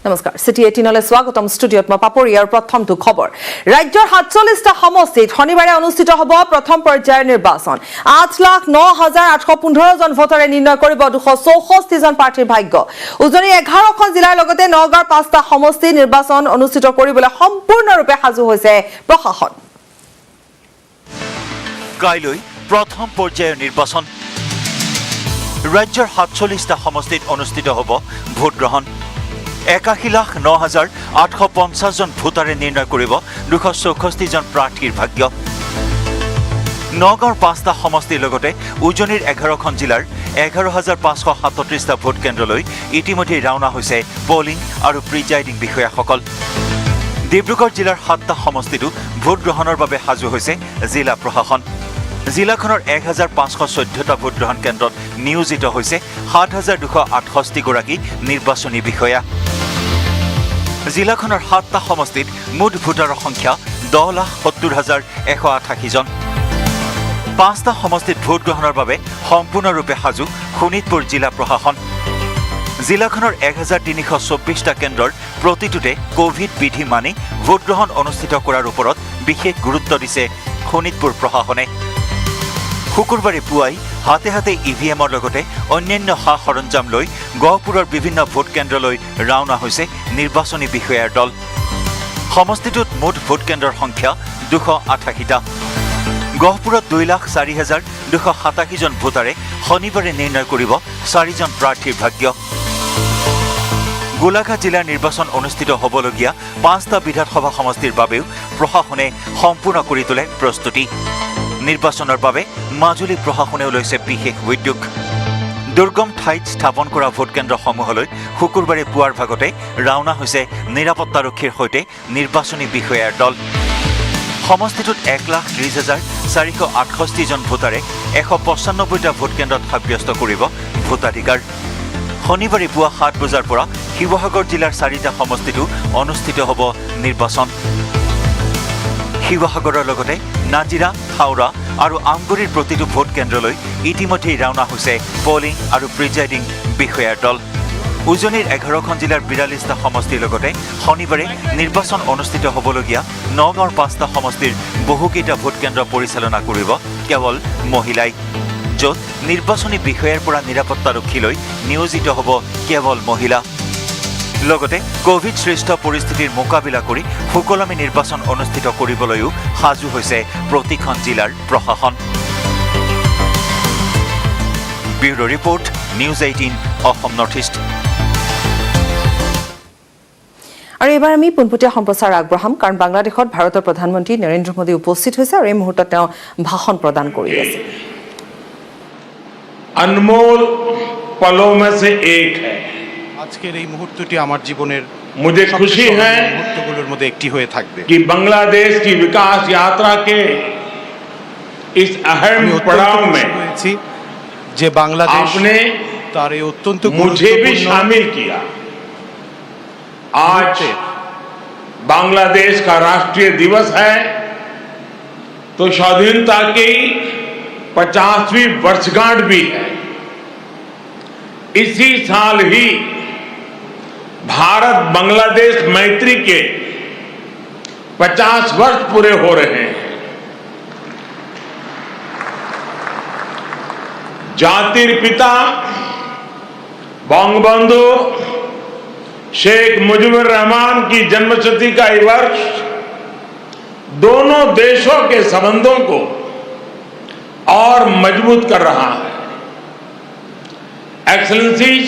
নমস্কাৰ সিটি 18লৈ স্বাগতম ষ্টুডিঅত মই পাপৰিয়াৰ প্ৰথমটো খবৰ ৰাজ্যৰ ৪৭টা সমষ্টিত শনিবাৰে অনুষ্ঠিত হ'ব প্ৰথম পৰ্যায়ৰ নিৰ্বাচন ৮,০৯,৮১৫ জন ভোটাৰে নিৰ্ণয় কৰিব ২৬৪ জন প্ৰাৰ্থীৰ ভাগ্য উজনি ১১খন জিলাৰ লগতে নগাঁৱৰ ৫টা সমষ্টি নিৰ্বাচন অনুষ্ঠিত কৰিবলৈ সম্পূৰ্ণৰূপে সাজু হৈছে প্ৰশাসন কাইলৈ প্ৰথম পৰ্যায়ৰ নিৰ্বাচন ৰাজ্যৰ ৪৭টা সমষ্টিত অনুষ্ঠিত হ'ব ভোট গ্ৰহণ ৮১,০৯,৮৫০ জন ভোটাৰে নিৰ্ণয় কৰিব ২৬৪ জন প্ৰাৰ্থীৰ ভাগ্য নগাঁৱৰ ৫টা সমষ্টিৰ লগতে উজনিৰ ১১খন জিলাৰ ১১,৫৩৭টা ভোট কেন্দ্ৰলৈ ইতিমধ্যে ৰাওনা হৈছে পলিং আৰু প্ৰিজাইডিং বিষয়াসকল ডিব্ৰুগড় জিলাৰ ৭টা সমষ্টিতো ভোট গ্ৰহণৰ বাবে সাজু হৈছে জিলা প্ৰশাসন জিলাখনৰ ১,৫১৪টা ভোটগ্ৰহণ কেন্দ্ৰত নিয়োজিত হৈছে ৭,২৬৮ গৰাকী নিৰ্বাচনী বিষয়া জিলাখনৰ ৭টা সমষ্টিত মুঠ ভোটাৰৰ সংখ্যা ১০,৭০,১৮৮ জন ৫টা সমষ্টিত ভোট গ্ৰহণৰ বাবে সম্পূৰ্ণৰূপে সাজু শোণিতপুৰ জিলা প্ৰশাসন জিলাখনৰ ১,৩২৪টা কেন্দ্ৰৰ প্ৰতিটোতে কোভিড বিধি মানি ভোটগ্ৰহণ অনুষ্ঠিত কৰাৰ ওপৰত বিশেষ গুৰুত্ব দিছে শোণিতপুৰ প্ৰশাসনে শুকুৰবাৰে পুৱাই হাতে হাতে ইভিএমৰ লগতে অন্যান্য সা সৰঞ্জাম লৈ গহপুৰৰ বিভিন্ন ভোট কেন্দ্ৰলৈ ৰাওনা হৈছে নিৰ্বাচনী বিষয়াৰ দল সমষ্টিটোত মুঠ ভোট কেন্দ্ৰৰ সংখ্যা ২৮৮টা গহপুৰত ২,০৪,২৮৭ জন ভোটাৰে শনিবাৰে নিৰ্ণয় কৰিব ৪ জন প্ৰাৰ্থীৰ ভাগ্য গোলাঘাট জিলাৰ নিৰ্বাচন অনুষ্ঠিত হ'বলগীয়া ৫টা বিধানসভা সমষ্টিৰ বাবেও প্ৰশাসনে সম্পূৰ্ণ কৰি তোলে প্ৰস্তুতি নিৰ্বাচনৰ বাবে মাজুলী প্ৰশাসনেও লৈছে বিশেষ উদ্যোগ দুৰ্গম ঠাইত স্থাপন কৰা ভোটকেন্দ্ৰসমূহলৈ শুকুৰবাৰে পুৱাৰ ভাগতে ৰাওনা হৈছে নিৰাপত্তাৰক্ষীৰ সৈতে নিৰ্বাচনী বিষয়াৰ দল সমষ্টিটোত ১,৩০,৪৬৮ জন ভোটাৰে ১৯৫টা ভোটকেন্দ্ৰত সাব্যস্ত কৰিব ভোটাধিকাৰ শনিবাৰে পুৱা ৭ বজাৰ পৰা শিৱসাগৰ জিলাৰ ৪টা সমষ্টিতো অনুষ্ঠিত হ'ব নিৰ্বাচন শিৱসাগৰৰ লগতে নাজিৰা হাওৰা আৰু আমগুৰিৰ প্ৰতিটো ভোট কেন্দ্ৰলৈ ইতিমধ্যেই ৰাওনা হৈছে পলিং আৰু প্ৰিজাইডিং বিষয়াৰ দল উজনিৰ ১১খন জিলাৰ ৪২টা সমষ্টিৰ লগতে শনিবাৰে নিৰ্বাচন অনুষ্ঠিত হ'বলগীয়া নগাঁৱৰ ৫টা সমষ্টিৰ বহুকেইটা ভোট কেন্দ্ৰ পৰিচালনা কৰিব কেৱল মহিলাই য'ত নিৰ্বাচনী বিষয়াৰ পৰা নিৰাপত্তাৰক্ষীলৈ নিয়োজিত হ'ব কেৱল মহিলা লগতে কোভিড সৃষ্ট পৰিস্থিতিৰ মোকাবিলা কৰি সুকলমে নিৰ্বাচন অনুষ্ঠিত কৰিবলৈও সাজু হৈছে প্ৰতিখন জিলাৰ প্ৰশাসন ব্যুৰো ৰিপৰ্ট নিউজ 18 অসম নৰ্থ ইষ্ট আৰু এবাৰ আমি পোনপটীয়া সম্প্ৰচাৰ আগবঢ়াম কাৰণ বাংলাদেশত ভাৰতৰ প্ৰধানমন্ত্ৰী নৰেন্দ্ৰ মোদী উপস্থিত হৈছে আৰু এই মুহূৰ্তত তেওঁ ভাষণ প্ৰদান কৰি আছে अनमोल पलों में से एक है আজকের এই মুহূর্তটি আমার জীবনের मुझे खुशी है মুহূর্তগুলোর মধ্যে একটি হয়ে থাকবে कि बांग्लादेश की विकास यात्रा के इस अहम पड़ाव में যে বাংলাদেশ आपने তার এই অত্যন্ত मुझे भी शामिल किया आज बांग्लादेश का राष्ट्रीय दिवस है तो स्वाधीनता की 50वीं वर्षगांठ भी है इसी साल ही भारत बांग्लादेश मैत्री के 50 वर्ष पूरे हो रहे हैं जातिर पिता बंगबंधु शेख मुजीबुर रहमान की जन्मशती का ये वर्ष दोनों देशों के संबंधों को और मजबूत कर रहा है एक्सलेंसीज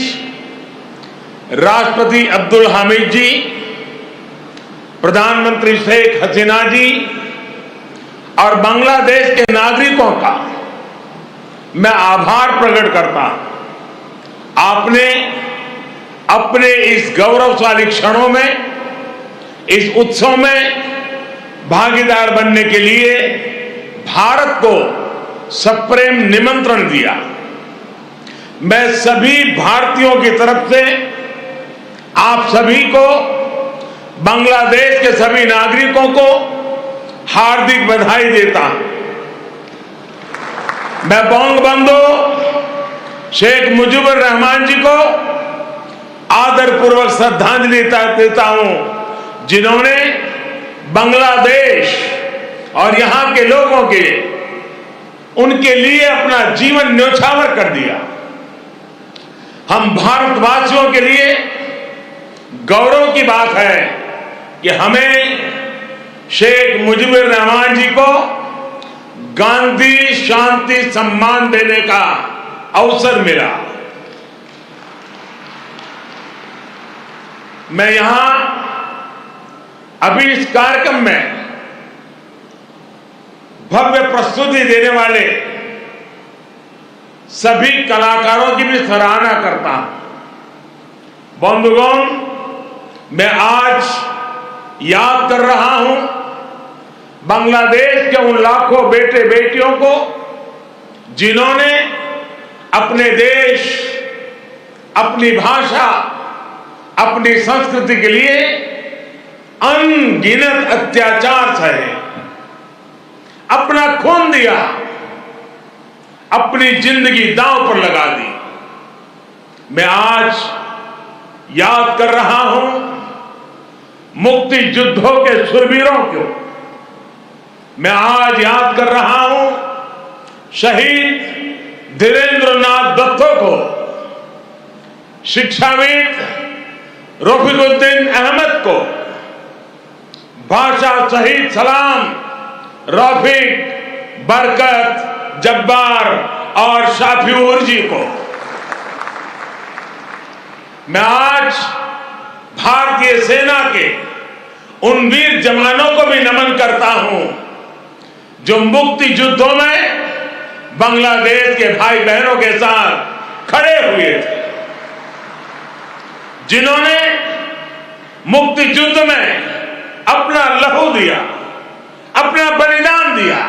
राष्ट्रपति अब्दुल हामिद जी प्रधानमंत्री शेख हसीना जी और बांग्लादेश के नागरिकों का मैं आभार प्रकट करता हूं आपने अपने इस गौरवशाली क्षणों में इस उत्सव में भागीदार बनने के लिए भारत को सप्रेम निमंत्रण दिया मैं सभी भारतीयों की तरफ से आप सभी को बांग्लादेश के सभी नागरिकों को हार्दिक बधाई देता हूं मैं बंगबंधु शेख मुजीबुर रहमान जी को आदरपूर्वक श्रद्धांजलि देता हूं, जिन्होंने बांग्लादेश और यहां के लोगों के उनके लिए अपना जीवन न्यौछावर कर दिया। हम भारतवासियों के लिए गौरव की बात है कि हमें शेख मुजीबुर रहमान जी को गांधी शांति सम्मान देने का अवसर मिला। मैं यहां अभी इस कार्यक्रम में भव्य प्रस्तुति देने वाले सभी कलाकारों की भी सराहना करता हूं। बंधुगण, मैं आज याद कर रहा हूं बांग्लादेश के उन लाखों बेटे बेटियों को जिन्होंने अपने देश, अपनी भाषा, अपनी संस्कृति के लिए अनगिनत अत्याचार सहे, अपना खून दिया, अपनी जिंदगी दांव पर लगा दी। मैं आज याद कर रहा हूं मुक्ति युद्धों के शूरवीरों को। मैं आज याद कर रहा हूं शहीद धीरेन्द्रनाथ दत्तो को, शिक्षाविद रफीकुद्दीन अहमद को, भाषा शहीद सलाम, रफीक, बरकत, जब्बार और शाफिऊर जी को। मैं आज भारतीय सेना के उन वीर जवानों को भी नमन करता हूं जो मुक्ति युद्धों में बांग्लादेश के भाई बहनों के साथ खड़े हुए थे, जिन्होंने मुक्ति युद्ध में अपना लहू दिया, अपना बलिदान दिया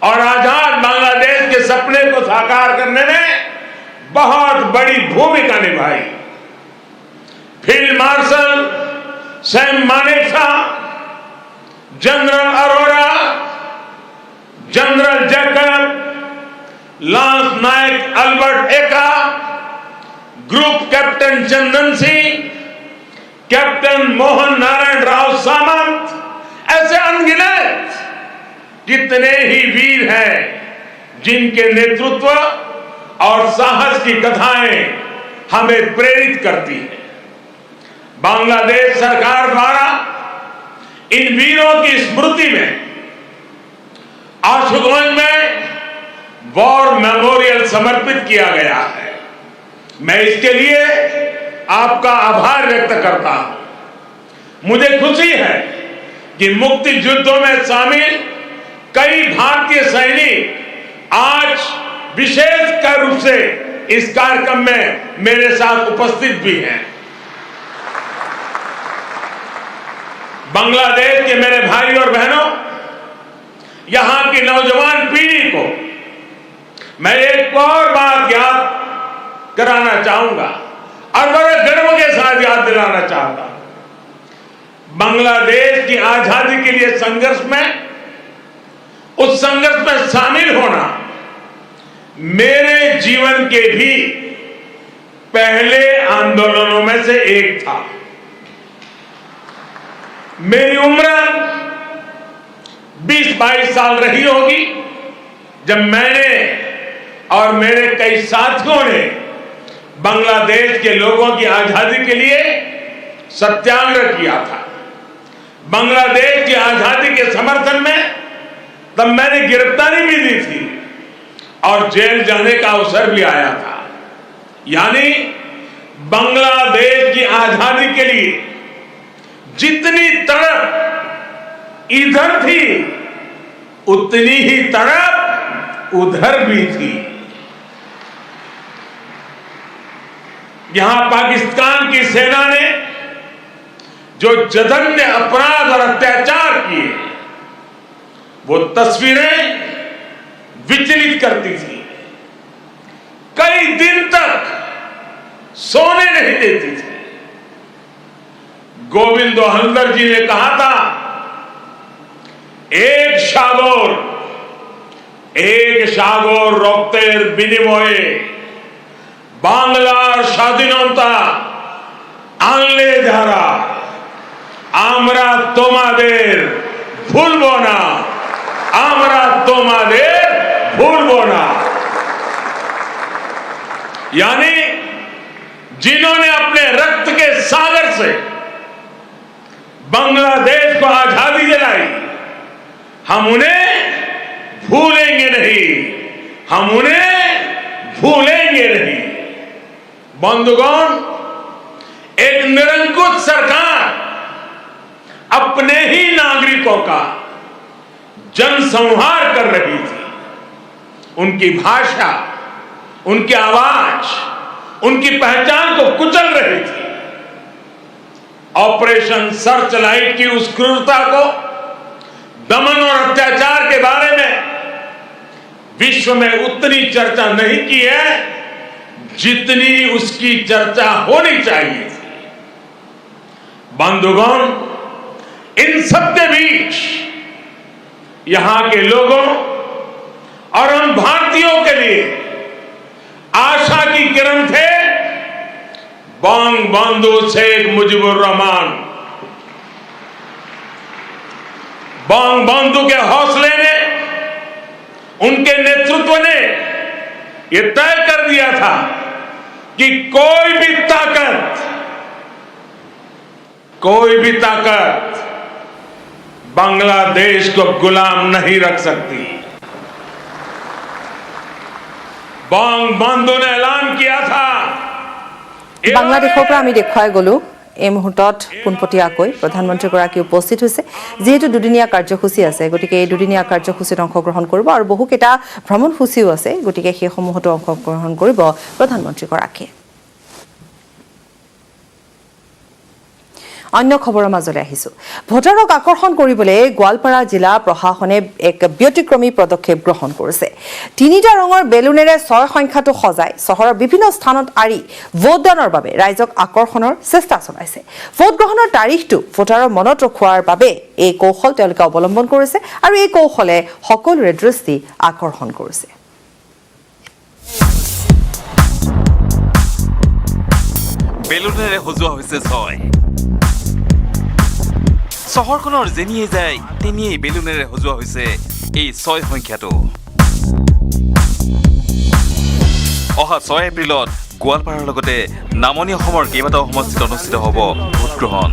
और आजाद बांग्लादेश के सपने को साकार करने में बहुत बड़ी भूमिका निभाई। Field marshal Sam Manekshaw, general Arora, general Jacob, lance Naik Albert Ekka, group captain Chandan Singh, captain Mohan Narayan Rao Samant, ऐसे अनगिनत कितने ही वीर हैं जिनके नेतृत्व और साहस की कथाएं हमें प्रेरित करती हैं। बांग्लादेश सरकार द्वारा इन वीरों की स्मृति में आशुगंज में वॉर मेमोरियल समर्पित किया गया है। मैं इसके लिए आपका आभार व्यक्त करता हूं। मुझे खुशी है कि मुक्ति युद्धों में शामिल कई भारतीय सैनिक आज विशेष रूप से इस कार्यक्रम में मेरे साथ उपस्थित भी हैं। बांग्लादेश के मेरे भाई और बहनों, यहां की नौजवान पीढ़ी को मैं एक और बात याद कराना चाहूंगा और बड़े गर्व के साथ याद दिलाना चाहता हूं। बांग्लादेश की आजादी के लिए संघर्ष में, उस संघर्ष में शामिल होना मेरे जीवन के भी पहले आंदोलनों में से एक था। मेरी उम्र 20-22 साल रही होगी जब मैंने और मेरे कई साथियों ने बांग्लादेश के लोगों की आजादी के लिए सत्याग्रह किया था। बांग्लादेश की आजादी के समर्थन में तब मैंने गिरफ्तारी भी दी थी और जेल जाने का अवसर भी आया था। यानी बांग्लादेश की आजादी के लिए जितनी तड़प इधर थी उतनी ही तड़प उधर भी थी। यहां पाकिस्तान की सेना ने जो जघन्य अपराध और अत्याचार किए, वो तस्वीरें विचलित करती थी। कई दिन तक सोने नहीं देती थी। गोविंदो हल्दर जी ने कहा था, एक সাগর রক্তের বিনিময়ে বাংলার স্বাধীনতা আনলে যারা আমরা তোমাদের ভুলবো না, আমরা তোমাদের ভুলবো না। यानी जिन्होंने अपने रक्त के सागर से बांग्लादेश को आजादी दिलाई, हम उन्हें भूलेंगे नहीं, हम उन्हें भूलेंगे नहीं। बंधुगण, एक निरंकुश सरकार अपने ही नागरिकों का जनसंहार कर रही थी। उनकी भाषा, उनकी आवाज, उनकी पहचान को कुचल रही थी। ऑपरेशन सर्चलाइट की उस क्रूरता को, दमन और अत्याचार के बारे में विश्व में उतनी चर्चा नहीं की है जितनी उसकी चर्चा होनी चाहिए थी। बंधुगण, इन सबके बीच यहां के लोगों और हम भारतीयों के लिए आशा की किरण थे बंगबंधु शेख मुजीबुर रहमान। बंगबंधु के हौसले ने, उनके नेतृत्व ने यह तय कर दिया था कि कोई भी ताकत बांग्लादेश को गुलाम नहीं रख सकती। बंगबंधु ने ऐलान किया था। বাংলাদেশৰ পৰা আমি দেখুৱাই গলো এই মুহূৰ্তত পোনপটীয়াকৈ প্ৰধানমন্ত্ৰীগৰাকী উপস্থিত হৈছে। যিহেতু দুদিনীয়া কাৰ্যসূচী আছে, গতিকে এই দুদিনীয়া কাৰ্যসূচীত অংশগ্ৰহণ কৰিব আৰু বহুকেইটা ভ্ৰমণসূচীও আছে, গতিকে সেইসমূহতো অংশগ্ৰহণ কৰিব প্ৰধানমন্ত্ৰীগৰাকীয়ে। অন্য খবৰৰ মাজলৈ আহিছো। ভোটাৰক আকৰ্ষণ কৰিবলৈ গোৱালপাৰা জিলা প্ৰশাসনে এক ব্যতিক্ৰমী পদক্ষেপ গ্ৰহণ কৰিছে। 3টা ৰঙৰ বেলুনেৰে 6 সংখ্যাটো সজাই চহৰৰ বিভিন্ন স্থানত আৰি ভোটদানৰ বাবে ৰাইজক আকৰ্ষণৰ চেষ্টা চলাইছে। ভোট গ্ৰহণৰ তাৰিখটো ভোটাৰৰ মনত ৰখুৱাৰ বাবে এই কৌশল তেওঁলোকে অৱলম্বন কৰিছে আৰু এই কৌশলে সকলোৰে দৃষ্টি আকৰ্ষণ কৰিছে। বেলুনেৰে সজোৱা হৈছে 6। চহৰখনৰ যেনিয়ে যায় তেনিয়েই বেলুনেৰে সজোৱা হৈছে এই 6 সংখ্যাটো। অহা 6 এপ্ৰিলত গোৱালপাৰাৰ লগতে নামনি অসমৰ কেইবাটাও সমষ্টিত অনুষ্ঠিত হ'ব ভোটগ্ৰহণ।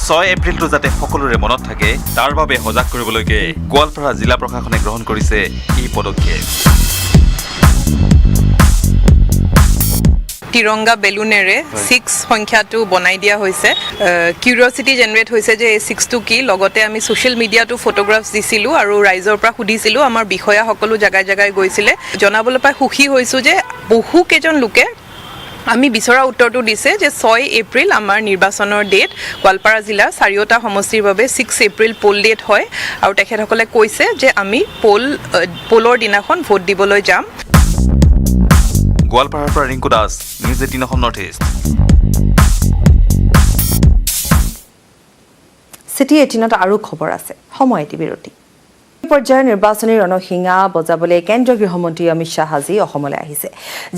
6 এপ্ৰিলটো যাতে সকলোৰে মনত থাকে তাৰ বাবে সজাগ কৰিবলৈকে গোৱালপাৰা জিলা প্ৰশাসনে গ্ৰহণ কৰিছে এই পদক্ষেপ। তিৰংগা বেলুনেৰে 6 সংখ্যাটো বনাই দিয়া হৈছে। কিউৰিয়চিটি জেনেৰেট হৈছে যে এই 6টো কি। লগতে আমি ছ'চিয়েল মিডিয়াটো ফটোগ্ৰাফছ দিছিলোঁ আৰু ৰাইজৰ পৰা সুধিছিলোঁ। আমাৰ বিষয়া সকলো জেগাই জেগাই গৈছিলে। জনাবলৈ পাই সুখী হৈছোঁ যে বহুকেইজন লোকে আমি বিচৰা উত্তৰটো দিছে যে 6 এপ্ৰিল আমাৰ নিৰ্বাচনৰ ডেট। গোৱালপাৰা জিলাৰ 4টা সমষ্টিৰ বাবে 6 এপ্ৰিল পোল ডেট হয় আৰু তেখেতসকলে কৈছে যে আমি পোলৰ দিনাখন ভোট দিবলৈ যাম। গোৱালপাৰাৰ পৰা ৰিংকু দাস, নিউজ 18 অসম নৰ্থ ইষ্ট। চিটি 18ত আৰু খবৰ আছে, সময় এটি বিৰতি। পৰ্যায়ৰ নিৰ্বাচনী ৰণসিঙা বজাবলৈ কেন্দ্ৰীয় গৃহমন্ত্ৰী অমিত শ্বাহ আজি অসমলৈ আহিছে।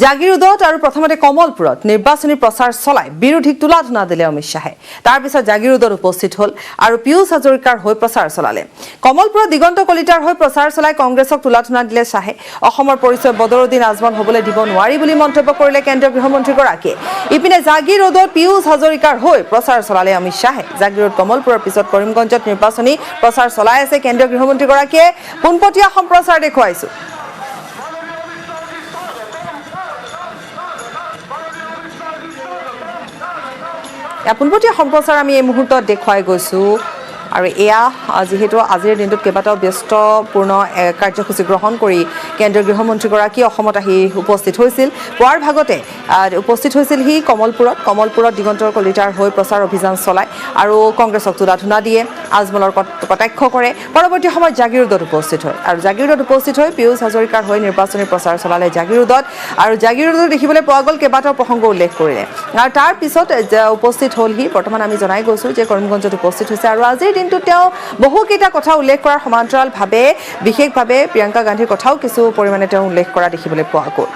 জাগিৰোডত আৰু প্ৰথমতে কমলপুৰত নিৰ্বাচনী প্ৰচাৰ চলাই বিৰোধীক তুলাধুনা দিলে অমিত শ্বাহে। তাৰপিছত জাগিৰোডত উপস্থিত হ'ল আৰু পীয়ুষ হাজৰিকাৰ হৈ প্ৰচাৰ চলালে। কমলপুৰত দিগন্ত কলিতাৰ হৈ প্ৰচাৰ চলাই কংগ্ৰেছক তুলাধুনা দিলে শ্বাহে। অসমৰ পৰিচয় বদৰুদ্দিন আজমল হ'বলৈ দিব নোৱাৰি বুলি মন্তব্য কৰিলে কেন্দ্ৰীয় গৃহমন্ত্ৰীগৰাকীয়ে। ইপিনে জাগিৰোডত পীয়ুষ হাজৰিকাৰ হৈ প্ৰচাৰ চলালে অমিত শ্বাহে। জাগিৰোড কমলপুৰৰ পিছত কৰিমগঞ্জত নিৰ্বাচনী প্ৰচাৰ চলাই আছে কেন্দ্ৰীয় গৃহমন্ত্ৰীগৰাকীয়ে। পোনপটীয়া সম্প্ৰচাৰ দেখুৱাইছো। পোনপটীয়া সম্প্ৰচাৰ আমি এই মুহূৰ্তত দেখুৱাই গৈছো আৰু এয়া যেহেতু আজিৰ দিনটোত কেইবাটাও ব্যস্তপূৰ্ণ কাৰ্যসূচী গ্ৰহণ কৰি কেন্দ্ৰীয় গৃহমন্ত্ৰীগৰাকী অসমত আহি উপস্থিত হৈছিল। পুৱাৰ ভাগতে উপস্থিত হৈছিল সি কমলপুৰত দিগন্তৰ কলিতাৰ হৈ প্ৰচাৰ অভিযান চলায় আৰু কংগ্ৰেছক তুলাধুনা দিয়ে, আজমলৰ কটাক্ষ কৰে। পৰৱৰ্তী সময়ত জাগিৰোডত উপস্থিত হয় আৰু জাগিৰোডত উপস্থিত হৈ পীয়ুষ হাজৰিকাৰ হৈ নিৰ্বাচনী প্ৰচাৰ চলালে জাগিৰোডত আৰু জাগিৰোডত দেখিবলৈ পোৱা গ'ল কেইবাটাও প্ৰসংগ উল্লেখ কৰিলে আৰু তাৰ পিছত উপস্থিত হ'ল সি। বৰ্তমান আমি জনাই গৈছোঁ যে কৰিমগঞ্জত উপস্থিত হৈছে আৰু আজিৰ দিনটোত তেওঁ বহুকেইটা কথা উল্লেখ কৰাৰ সমান্তৰালভাৱে বিশেষভাৱে প্ৰিয়ংকা গান্ধীৰ কথাও কিছু পৰিমাণে তেওঁ উল্লেখ কৰা দেখিবলৈ পোৱা গ'ল।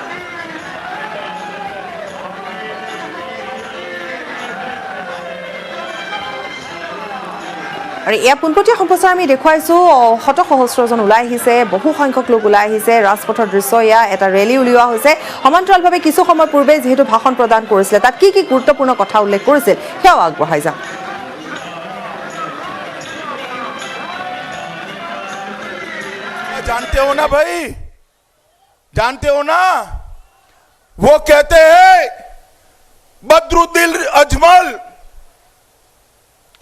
আৰু এয়া পোনপটীয়া সম্প্ৰচাৰ আমি দেখুৱাইছোঁ শত সহস্ৰজন ওলাই আহিছে বহু সংখ্যক লোক ওলাই আহিছে ৰাজপথৰ দৃশ্য এয়া এটা ৰেলী উলিওৱা হৈছে সমান্তৰালভাৱে কিছু সময় পূৰ্বে যিহেতু ভাষণ প্ৰদান কৰিছিলে তাত কি গুৰুত্বপূৰ্ণ কথা উল্লেখ কৰিছিল সেয়াও আগবঢ়াই যাম जानते हो ना भाई जानते हो ना वो कहते हैं बदरुद्दीन अजमल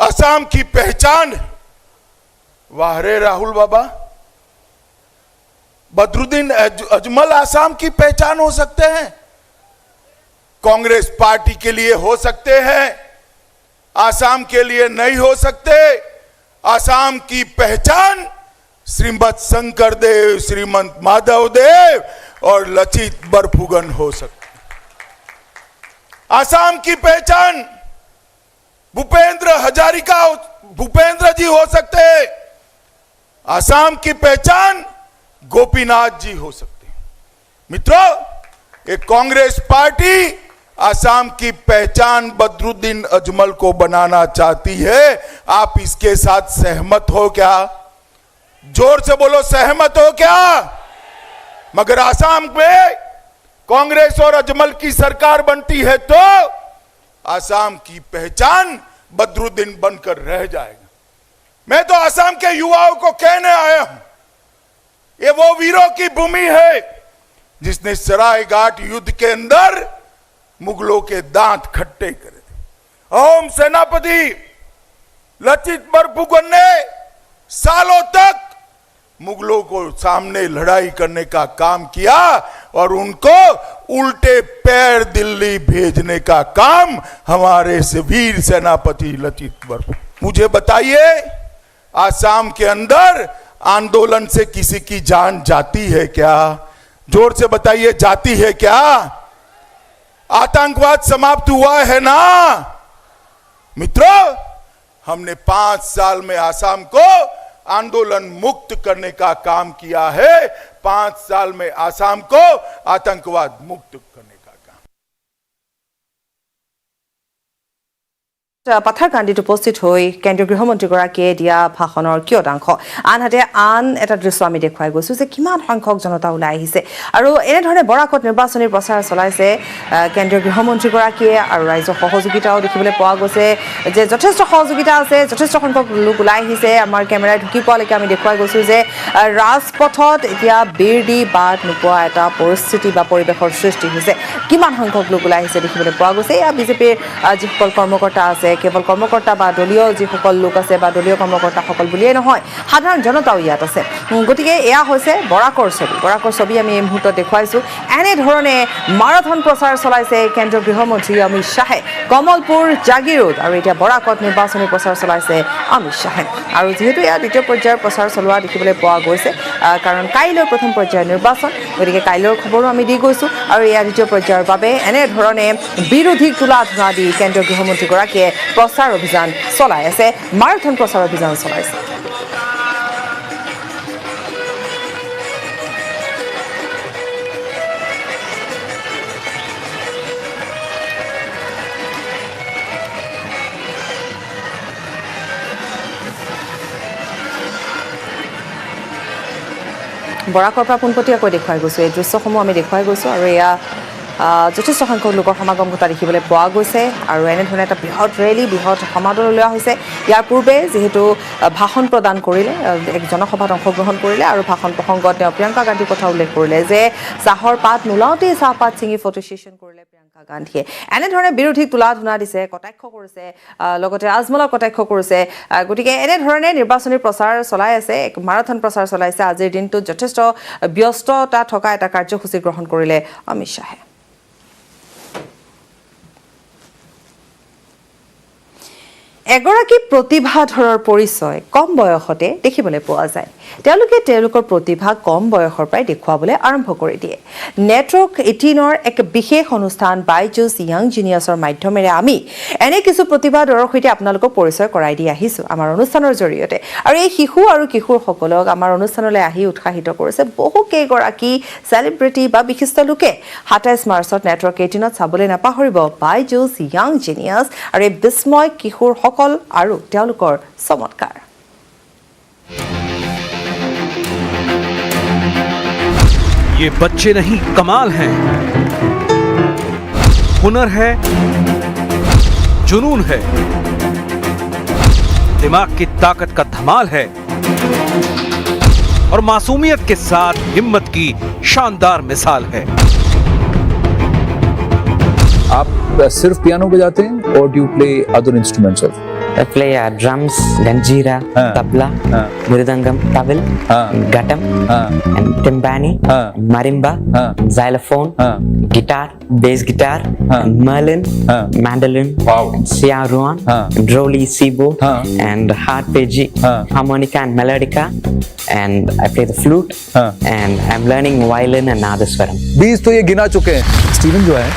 असम की पहचान वाह रे राहुल बाबा बदरुद्दीन अजमल असम की पहचान हो सकते हैं कांग्रेस पार्टी के लिए हो सकते हैं असम के लिए नहीं हो सकते असम की पहचान श्रीमद शंकर देव श्रीमंत माधव देव और लचित बरफुगन हो सकते असम की पहचान भूपेंद्र हजारिका भूपेंद्र जी हो सकते असम की पहचान गोपीनाथ जी हो सकते मित्रों एक कांग्रेस पार्टी असम की पहचान बदरुद्दीन अजमल को बनाना चाहती है आप इसके साथ सहमत हो क्या जोर से बोलो सहमत हो क्या मगर असम में कांग्रेस और अजमल की सरकार बनती है तो असम की पहचान बदरुद्दीन बनकर रह जाएगा मैं तो असम के युवाओं को कहने आया हूं ये वो वीरों की भूमि है जिसने सरायघाट युद्ध के अंदर मुगलों के दांत खट्टे करे थे ओम सेनापति लचित बरफुगन ने सालों तक मुगलों को सामने लड़ाई करने का काम किया और उनको उल्टे पैर दिल्ली भेजने का काम हमारे से वीर सेनापति लचित बरफुगन मुझे बताइए आसाम के अंदर आंदोलन से किसी की जान जाती है क्या जोर से बताइए जाती है क्या आतंकवाद समाप्त हुआ है ना मित्रों हमने 5 साल में आसाम को आंदोलन मुक्त करने का काम किया है 5 साल में आसाम को आतंकवाद मुक्त करने का काम পাথাৰকান্দিত উপস্থিত হৈ কেন্দ্ৰীয় গৃহমন্ত্ৰীগৰাকীয়ে দিয়া ভাষণৰ কিয়দাংশ আনহাতে আন এটা দৃশ্য আমি দেখুৱাই গৈছোঁ যে কিমান সংখ্যক জনতা ওলাই আহিছে আৰু এনেধৰণে বৰাকত নিৰ্বাচনী প্ৰচাৰ চলাইছে কেন্দ্ৰীয় গৃহমন্ত্ৰীগৰাকীয়ে আৰু ৰাইজৰ সহযোগিতাও দেখিবলৈ পোৱা গৈছে যে যথেষ্ট সহযোগিতা আছে যথেষ্ট সংখ্যক লোক ওলাই আহিছে আমাৰ কেমেৰাই ঢুকি পোৱালৈকে আমি দেখুৱাই গৈছোঁ যে ৰাজপথত এতিয়া বেৰ দি বাট নোপোৱা এটা পৰিস্থিতি বা পৰিৱেশৰ সৃষ্টি হৈছে কিমান সংখ্যক লোক ওলাই আহিছে দেখিবলৈ পোৱা গৈছে এয়া বিজেপিৰ যিসকল কৰ্মকৰ্তা আছে কেৱল কৰ্মকৰ্তা বা দলীয় যিসকল লোক আছে বা দলীয় কৰ্মকৰ্তাসকল বুলিয়েই নহয় সাধাৰণ জনতাও ইয়াত আছে গতিকে এয়া হৈছে বৰাকৰ ছবি আমি এই মুহূৰ্তত দেখুৱাইছোঁ এনেধৰণে মাৰাথন প্ৰচাৰ চলাইছে কেন্দ্ৰীয় গৃহমন্ত্ৰী অমিত শ্বাহে কমলপুৰ জাগিৰোড আৰু এতিয়া বৰাকত নিৰ্বাচনী প্ৰচাৰ চলাইছে অমিত শ্বাহে আৰু যিহেতু এয়া দ্বিতীয় পৰ্যায়ৰ প্ৰচাৰ চলোৱা দেখিবলৈ পোৱা গৈছে কাৰণ কাইলৈ প্ৰথম পৰ্যায়ৰ নিৰ্বাচন গতিকে কাইলৈৰ খবৰো আমি দি গৈছোঁ আৰু এয়া দ্বিতীয় পৰ্যায়ৰ বাবে এনেধৰণে বিৰোধীক তোলা ধোঁৱা দি কেন্দ্ৰীয় গৃহমন্ত্ৰীগৰাকীয়ে প্ৰচাৰ অভিযান চলাই আছে মাৰাথন প্ৰচাৰ অভিযান চলাইছে বৰাকৰ পৰা পোনপটীয়াকৈ দেখুৱাই গৈছোঁ এই দৃশ্যসমূহ আমি দেখুৱাই গৈছোঁ আৰু এয়া যথেষ্ট সংখ্যক লোকৰ সমাগম ঘটা দেখিবলৈ পোৱা গৈছে আৰু এনেধৰণে এটা বৃহৎ ৰেলী বৃহৎ সমাদৰ উলিওৱা হৈছে ইয়াৰ পূৰ্বে যিহেতু ভাষণ প্ৰদান কৰিলে এক জনসভাত অংশগ্ৰহণ কৰিলে আৰু ভাষণ প্ৰসংগত তেওঁ প্ৰিয়ংকা গান্ধীৰ কথা উল্লেখ কৰিলে যে চাহৰ পাত নোলাওঁতেই চাহপাত ছিঙি ফটো ছেশ্যন কৰিলে প্ৰিয়ংকা গান্ধীয়ে এনেধৰণে বিৰোধীক তোলা ধোঁৱা দিছে কটাক্ষ কৰিছে লগতে আজমলক কটাক্ষ কৰিছে গতিকে এনেধৰণে নিৰ্বাচনী প্ৰচাৰ চলাই আছে এক মাৰাথন প্ৰচাৰ চলাইছে আজিৰ দিনটোত যথেষ্ট ব্যস্ততা থকা এটা কাৰ্যসূচী গ্ৰহণ কৰিলে অমিত শ্বাহে এগৰাকী প্ৰতিভাধৰৰ পৰিচয় কম বয়সতে দেখিবলৈ পোৱা যায় তেওঁলোকে তেওঁলোকৰ প্ৰতিভা কম বয়সৰ পৰাই দেখুৱাবলৈ আৰম্ভ কৰি দিয়ে নেটৱৰ্ক 18ৰ এক বিশেষ অনুষ্ঠান বাইজুছ ইয়াং জিনিয়াছৰ মাধ্যমেৰে আমি এনে কিছু প্ৰতিভাধৰৰ সৈতে আপোনালোকক পৰিচয় কৰাই দি আহিছোঁ আমাৰ অনুষ্ঠানৰ জৰিয়তে আৰু এই শিশু আৰু কিশোৰসকলক আমাৰ অনুষ্ঠানলৈ আহি উৎসাহিত কৰিছে বহু কেইগৰাকী চেলিব্ৰিটি বা বিশিষ্ট লোকে 27 মাৰ্চত নেটৱৰ্ক 18ত চাবলৈ নাপাহৰিব বাইজুছ ইয়াং জিনিয়াছ আৰু এই বিস্ময় কিশোৰ সকল আৰু তেওঁলোকৰ চমৎকাৰ ये बच्चे नहीं कमाल हैं, हुनर है, जुनून है, दिमाग की ताकत का धमाल है और मासूमियत के साथ हिम्मत की शानदार मिसाल है। आप सिर्फ पियानो बजाते हैं और do you play other instruments also? I play drums, ganjira, tabla, mridangam, tawil, ghatam, and timpani, marimba, xylophone, guitar, bass guitar, and merlin, mandolin, siaruan, droli, sibo, and harpeggi, harmonica and melodica, and I play the flute, and I'm learning violin and nadaswaram. Beats तो ये गिना चुके हैं। Steven जो है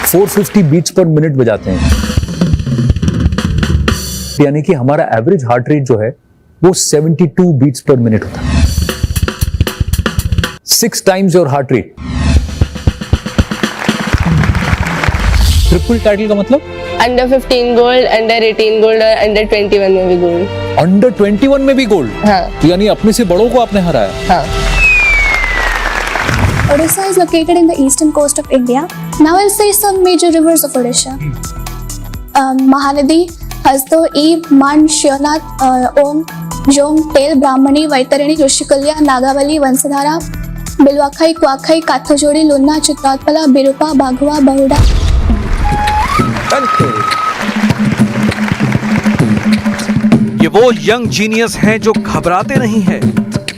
450 beats पर minute बजाते हैं, यानी कि हमारा एवरेज हार्ट रेट जो है वो 72 बीट्स पर मिनट होता है। 6 times your heart rate. Triple title का मतलब? अंडर 15 गोल्ड, अंडर 18 गोल्ड और अंडर 21 में भी गोल्ड। अंडर 21 में भी गोल्ड? हाँ। तो यानी अपने से बड़ों को आपने हराया। हाँ। Odisha is located in the eastern coast of India. Now I'll say some major rivers of Odisha. Mahanadi, Hasdo, Ib, Man, Shionath, Om, Jom, Tel, Brahmani, Vaitarini, Rushikulya, Nagavali, Vansadhara, Bilwakhai, Kwakhai, Kathajodi, Lunna, Chitratpala, Birupa, Baghua, Bahuda. ये वो young genius हैं जो घबराते नहीं हैं।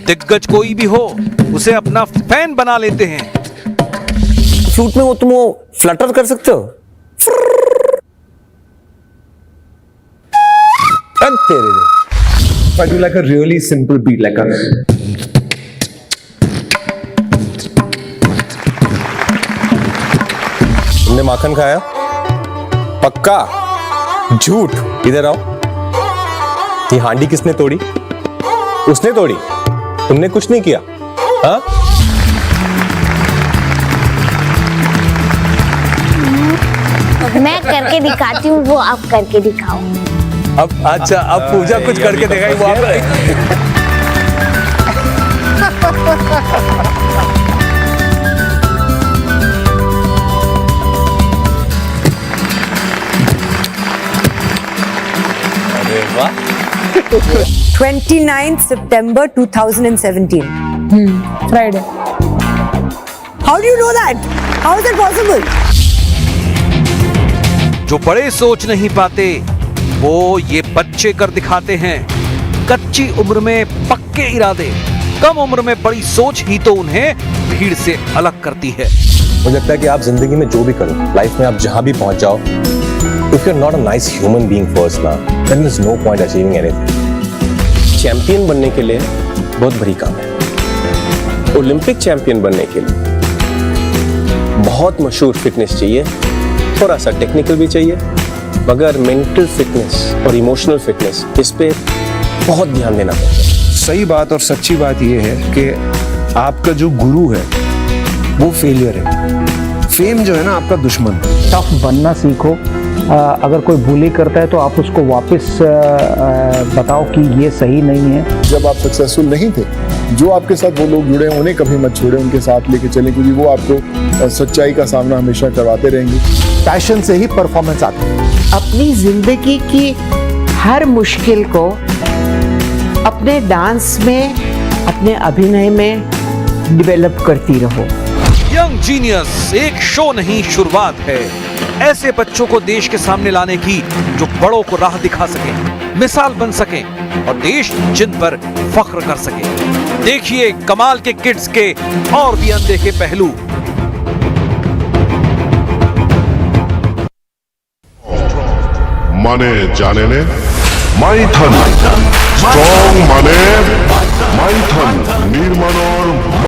दिग्गज कोई भी हो उसे अपना फैन बना लेते हैं। फ्लूट में तुम फ्लटर कर सकते हो? I do like a really simple beat like a तुमने माखन खाया? पक्का? झूठ। इधर आओ। ये हांडी किसने तोड़ी? उसने तोड़ी। तुमने कुछ नहीं किया। हाँ? मैं करके दिखाती हूँ, वो आप करके दिखाओ। अब अच्छा, अब पूजा कुछ करके दिखाई वो आप। अरे वाह। 29th September 2017. Friday. How do you know that? How is that possible? जो बड़े सोच नहीं पाते वो ये बच्चे कर दिखाते हैं। कच्ची उम्र में पक्के इरादे, कम उम्र में बड़ी सोच ही तो उन्हें भीड़ से अलग करती है। मुझे लगता है कि आप जिंदगी में जो भी करो, लाइफ में आप जहां भी पहुंच जाओ, if you're not a nice human being first ना, then there's no point achieving anything. Champion बनने के लिए बहुत बड़ी काम है। ओलंपिक चैंपियन बनने के लिए बहुत मशहूर फिटनेस चाहिए, थोड़ा सा टेक्निकल भी चाहिए, मगर मेंटल फिटनेस और इमोशनल फिटनेस, इस पे बहुत ध्यान देना पड़ता है। सही बात और सच्ची बात यह है कि आपका जो गुरु है वो फेलियर है। फेम जो है ना आपका दुश्मन। टफ बनना सीखो। अगर कोई बुली करता है तो आप उसको वापस बताओ कि ये सही नहीं है। जब आप सक्सेसफुल नहीं थे, जो आपके साथ वो लोग जुड़े हैं उन्हें कभी मत छोड़े, उनके साथ लेके चलें, क्योंकि वो आपको सच्चाई का सामना हमेशा करवाते रहेंगे। पैशन से ही परफॉर्मेंस आती है। अपनी जिंदगी की हर मुश्किल को अपने डांस में, अपने अभिनय में डेवलप करती रहो। यंग जीनियस एक शो नहीं, शुरुआत है। ऐसे बच्चों को देश के सामने लाने की जो बड़ों को राह दिखा सके, मिसाल बन सके और देश जिन पर फख्र कर सके। देखिए कमाल के किड्स के और भी अनदेखे पहलू। মানে জানেনে মাইথন স্ট্রং মানে মাইথন নির্মাণর